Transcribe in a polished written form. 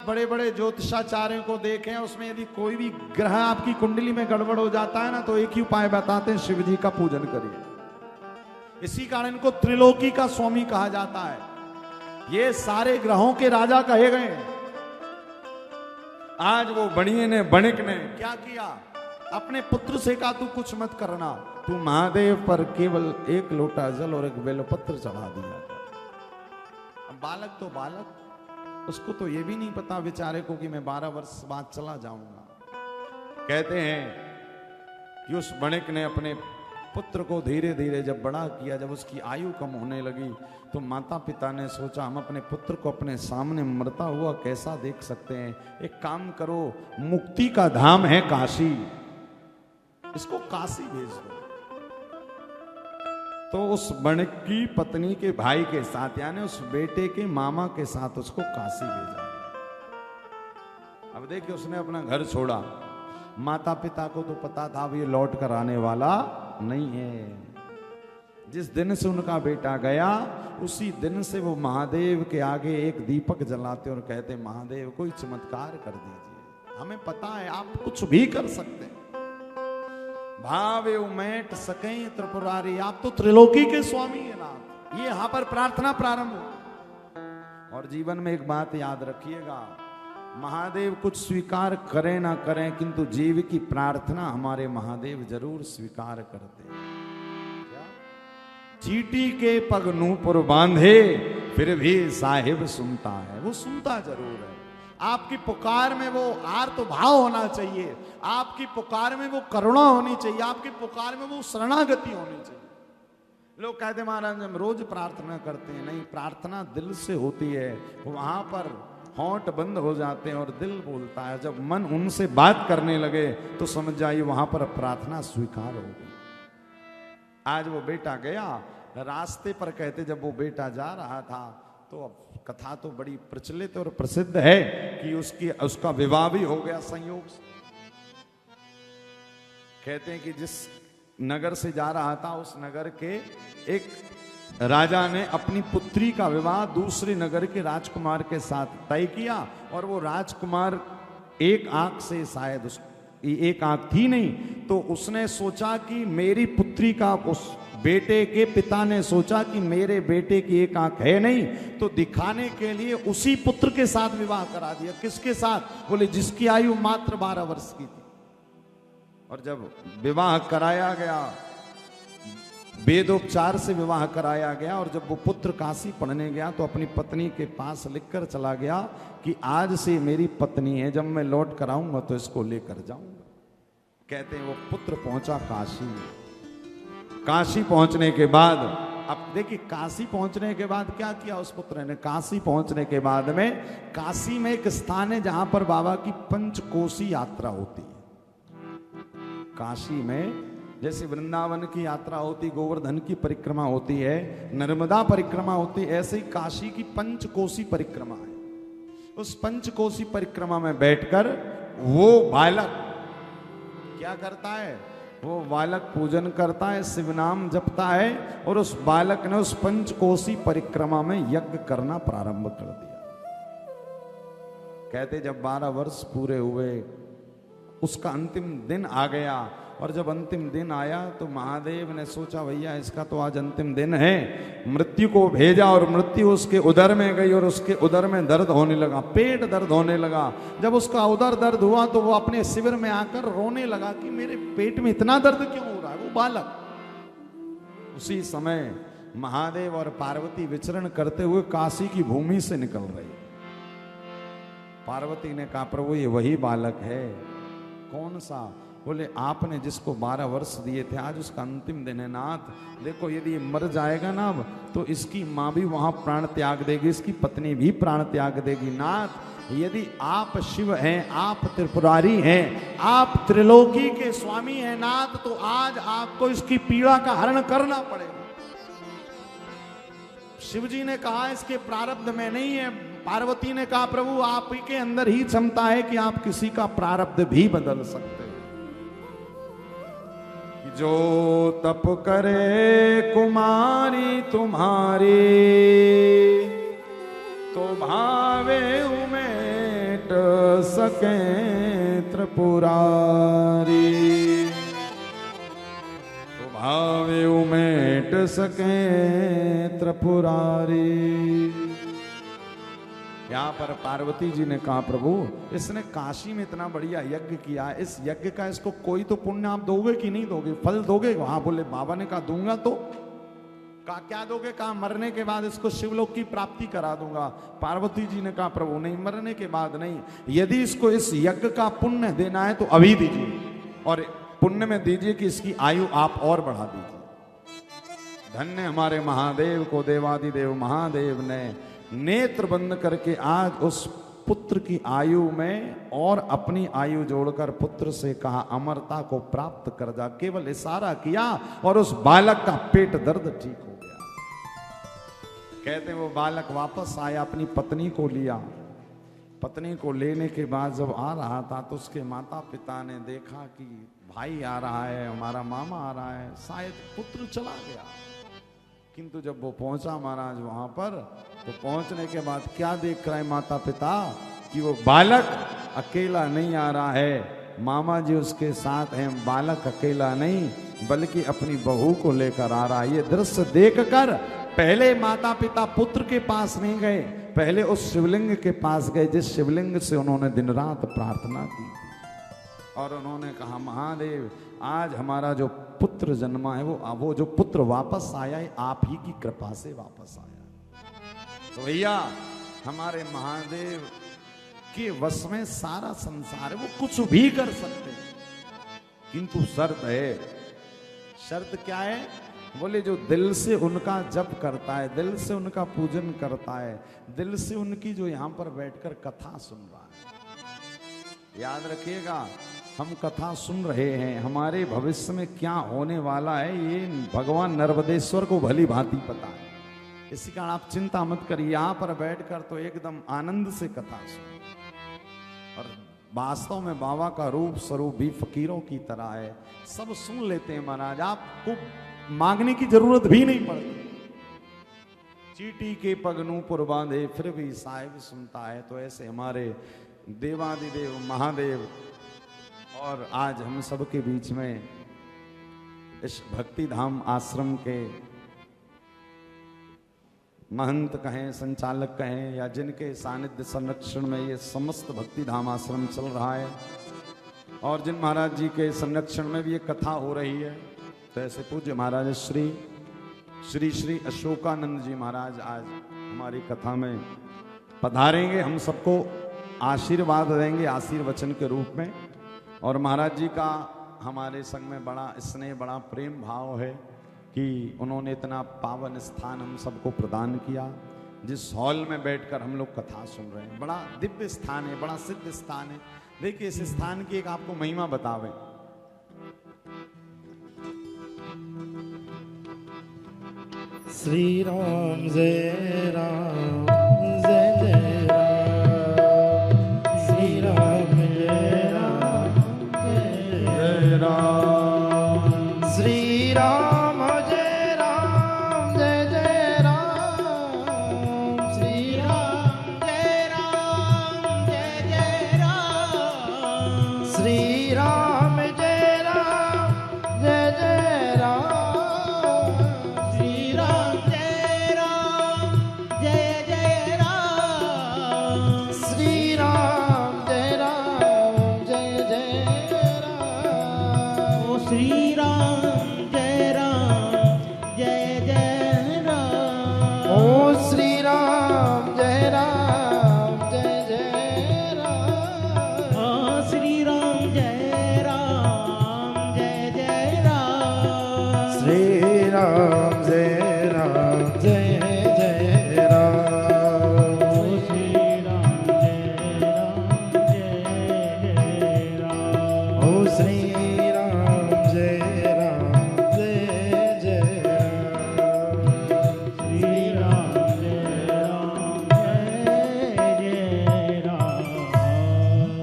बड़े बड़े ज्योतिषाचार्यों को देखें, उसमें यदि कोई भी ग्रह आपकी कुंडली में गड़बड़ हो जाता है ना, तो एक ही उपाय बताते हैं, शिव जी का पूजन करिए। इसी कारण इनको त्रिलोकी का स्वामी कहा जाता है। ये सारे ग्रहों के राजा कहे गए। आज वो बणिये ने बणिक ने क्या किया, अपने पुत्र से कहा तू कुछ मत करना, तू महादेव पर केवल एक लोटा जल और एक बेलपत्र चढ़ा दिया। अब बालक तो बालक, उसको तो ये भी नहीं पता बेचारे को कि मैं 12 वर्ष बाद चला जाऊंगा। कहते हैं कि उस बणिक ने अपने पुत्र को धीरे धीरे जब बड़ा किया, जब उसकी आयु कम होने लगी, तो माता पिता ने सोचा हम अपने पुत्र को अपने सामने मरता हुआ कैसा देख सकते हैं, एक काम करो, मुक्ति का धाम है काशी, इसको काशी भेज दो। तो उस बणिक की पत्नी के भाई के साथ, यानी उस बेटे के मामा के साथ उसको काशी भेजा। अब देखिए, उसने अपना घर छोड़ा। माता पिता को तो पता था अब ये लौट कर आने वाला नहीं है। जिस दिन से उनका बेटा गया, उसी दिन से वो महादेव के आगे एक दीपक जलाते और कहते, महादेव कोई चमत्कार कर दीजिए, हमें पता है आप कुछ भी कर सकते हैं, भावे उमेट सके त्रिपुरारी, आप तो त्रिलोकी के स्वामी है ना। ये यहां पर प्रार्थना प्रारंभ हो। और जीवन में एक बात याद रखिएगा, महादेव कुछ स्वीकार करें ना करें, किंतु जीव की प्रार्थना हमारे महादेव जरूर स्वीकार करते हैं। चीटी के पग नूपुर बांधे, फिर भी साहिब सुनता है, वो सुनता जरूर है। आपकी पुकार में वो आर्त भाव होना चाहिए, आपकी पुकार में वो करुणा होनी चाहिए, आपकी पुकार में वो शरणागति होनी चाहिए। लोग कहते महाराज हम रोज प्रार्थना करते हैं, नहीं, प्रार्थना दिल से होती है। वहां पर होंठ बंद हो जाते हैं और दिल बोलता है। जब मन उनसे बात करने लगे तो समझ जाइए वहां पर प्रार्थना स्वीकार हो गई। आज वो बेटा गया, रास्ते पर कहते जब वो बेटा जा रहा था, तो अब कथा तो बड़ी प्रचलित और प्रसिद्ध है कि उसका विवाह भी हो गया संयोग से। कहते हैं कि जिस नगर से जा रहा था, उस नगर के एक राजा ने अपनी पुत्री का विवाह दूसरे नगर के राजकुमार के साथ तय किया। और वो राजकुमार एक आंख से, शायद एक आंख थी नहीं, तो उसने सोचा कि मेरी पुत्री का, उस बेटे के पिता ने सोचा कि मेरे बेटे की एक आंख है नहीं, तो दिखाने के लिए उसी पुत्र के साथ विवाह करा दिया। किसके साथ? बोले जिसकी आयु मात्र 12 वर्ष की थी। और जब विवाह कराया गया, वेदोपचार से विवाह कराया गया, और जब वो पुत्र काशी पढ़ने गया तो अपनी पत्नी के पास लिखकर चला गया कि आज से मेरी पत्नी है, जब मैं लौट कर आऊंगा तो इसको लेकर जाऊंगा। कहते हैं वो पुत्र पहुंचा काशी। काशी पहुंचने के बाद, अब देखिए काशी पहुंचने के बाद क्या किया उस पुत्र ने। काशी पहुंचने के बाद में, काशी में एक स्थान है जहां पर बाबा की पंचकोशी यात्रा होती है। काशी में जैसे वृंदावन की यात्रा होती, गोवर्धन की परिक्रमा होती है, नर्मदा परिक्रमा होती है, ऐसे ही काशी की पंचकोशी परिक्रमा है। उस पंचकोशी परिक्रमा में बैठकर वो बालक क्या करता है, वो बालक पूजन करता है, शिव नाम जपता है, और उस बालक ने उस पंचकोशी परिक्रमा में यज्ञ करना प्रारंभ कर दिया। कहते जब 12 वर्ष पूरे हुए, उसका अंतिम दिन आ गया। और जब अंतिम दिन आया तो महादेव ने सोचा भैया इसका तो आज अंतिम दिन है, मृत्यु को भेजा, और मृत्यु उसके उदर में गई, और उसके उदर में दर्द होने लगा, पेट दर्द होने लगा। जब उसका उदर दर्द हुआ तो वो अपने शिविर में आकर रोने लगा कि मेरे पेट में इतना दर्द क्यों हो रहा है, वो बालक। उसी समय महादेव और पार्वती विचरण करते हुए काशी की भूमि से निकल रही। पार्वती ने कहा प्रभु ये वही बालक है। कौन सा? बोले आपने जिसको 12 वर्ष दिए थे, आज उसका अंतिम दिन है नाथ। देखो यदि ये मर जाएगा ना अब, तो इसकी माँ भी वहां प्राण त्याग देगी, इसकी पत्नी भी प्राण त्याग देगी। नाथ यदि आप शिव हैं, आप त्रिपुरारी हैं, आप त्रिलोकी के स्वामी हैं नाथ, तो आज आपको इसकी पीड़ा का हरण करना पड़ेगा। शिव जी ने कहा इसके प्रारब्ध में नहीं है। पार्वती ने कहा प्रभु आप के अंदर ही क्षमता है कि आप किसी का प्रारब्ध भी बदल सकते हैं। जो तप करे कुमारी तुम्हारी, तो भावे उमेट सके त्रिपुरारी, तो भावे उमेट सके त्रिपुरारी। यहाँ पर पार्वती जी ने कहा प्रभु इसने काशी में इतना बढ़िया यज्ञ किया, इस यज्ञ का इसको कोई तो पुण्य आप दोगे कि नहीं दोगे, फल दोगे? हाँ बोले बाबा ने कहा दूंगा। तो कहा क्या दोगे? कहा मरने के बाद इसको शिवलोक की प्राप्ति करा दूंगा। पार्वती जी ने कहा प्रभु नहीं, मरने के बाद नहीं, यदि इसको इस यज्ञ का पुण्य देना है तो अभी दीजिए, और पुण्य में दीजिए कि इसकी आयु आप और बढ़ा दीजिए। धन्य हमारे महादेव को देवादिदेव महादेव ने नेत्र बंद करके आज उस पुत्र की आयु में और अपनी आयु जोड़कर पुत्र से कहा अमरता को प्राप्त कर जा। केवल इशारा किया और उस बालक का पेट दर्द ठीक हो गया। कहते वो बालक वापस आया, अपनी पत्नी को लिया। पत्नी को लेने के बाद जब आ रहा था तो उसके माता पिता ने देखा कि भाई आ रहा है, हमारा मामा आ रहा है, शायद पुत्र चला गया। किंतु जब वो पहुंचा महाराज वहां पर, तो पहुंचने के बाद क्या देख रहे माता पिता कि वो बालक अकेला नहीं आ रहा है, मामा जी उसके साथ हैं। बालक अकेला नहीं बल्कि अपनी बहू को लेकर आ रहा है। ये दृश्य देखकर पहले माता पिता पुत्र के पास नहीं गए, पहले उस शिवलिंग के पास गए जिस शिवलिंग से उन्होंने दिन रात प्रार्थना की, और उन्होंने कहा महादेव आज हमारा जो पुत्र जन्मा है वो जो पुत्र वापस आया है आप ही की कृपा से वापस आया। तो भैया हमारे महादेव के वश में सारा संसार है, वो कुछ भी कर सकते हैं, किंतु शर्त है। शर्त क्या है? बोले जो दिल से उनका जप करता है, दिल से उनका पूजन करता है, दिल से उनकी जो यहाँ पर बैठकर कथा सुन रहा है। याद रखिएगा हम कथा सुन रहे हैं, हमारे भविष्य में क्या होने वाला है ये भगवान नर्मदेश्वर को भली भांति पता है। इसी कारण आप चिंता मत करिए, यहाँ पर बैठकर तो एकदम आनंद से कथा सुन। और वास्तव में बाबा का रूप स्वरूप भी फकीरों की तरह है, सब सुन लेते हैं महाराज, आपको मांगने की जरूरत भी नहीं पड़ती। चीटी के पगनूपुर बांधे फिर भी साहिब सुनता है। तो ऐसे हमारे देवादिदेव महादेव और आज हम सबके बीच में इस भक्ति धाम आश्रम के महंत कहें, संचालक कहें, या जिनके सानिध्य संरक्षण में ये समस्त भक्ति धाम आश्रम चल रहा है, और जिन महाराज जी के संरक्षण में भी ये कथा हो रही है, तो ऐसे पूज्य महाराज श्री श्री श्री अशोकानंद जी महाराज आज हमारी कथा में पधारेंगे, हम सबको आशीर्वाद देंगे आशीर्वचन के रूप में। और महाराज जी का हमारे संग में बड़ा स्नेह, बड़ा प्रेम भाव है कि उन्होंने इतना पावन स्थान हम सबको प्रदान किया, जिस हॉल में बैठकर हम लोग कथा सुन रहे हैं। बड़ा दिव्य स्थान है, बड़ा सिद्ध स्थान है। देखिए इस स्थान की एक आपको महिमा बतावे। श्री राम जय राम जय जय राम, श्री राम जय राम जय जय राम, श्री राम जय राम जय जय राम, श्री राम जय राम जय जय राम, श्री राम जय राम जय जय राम, राम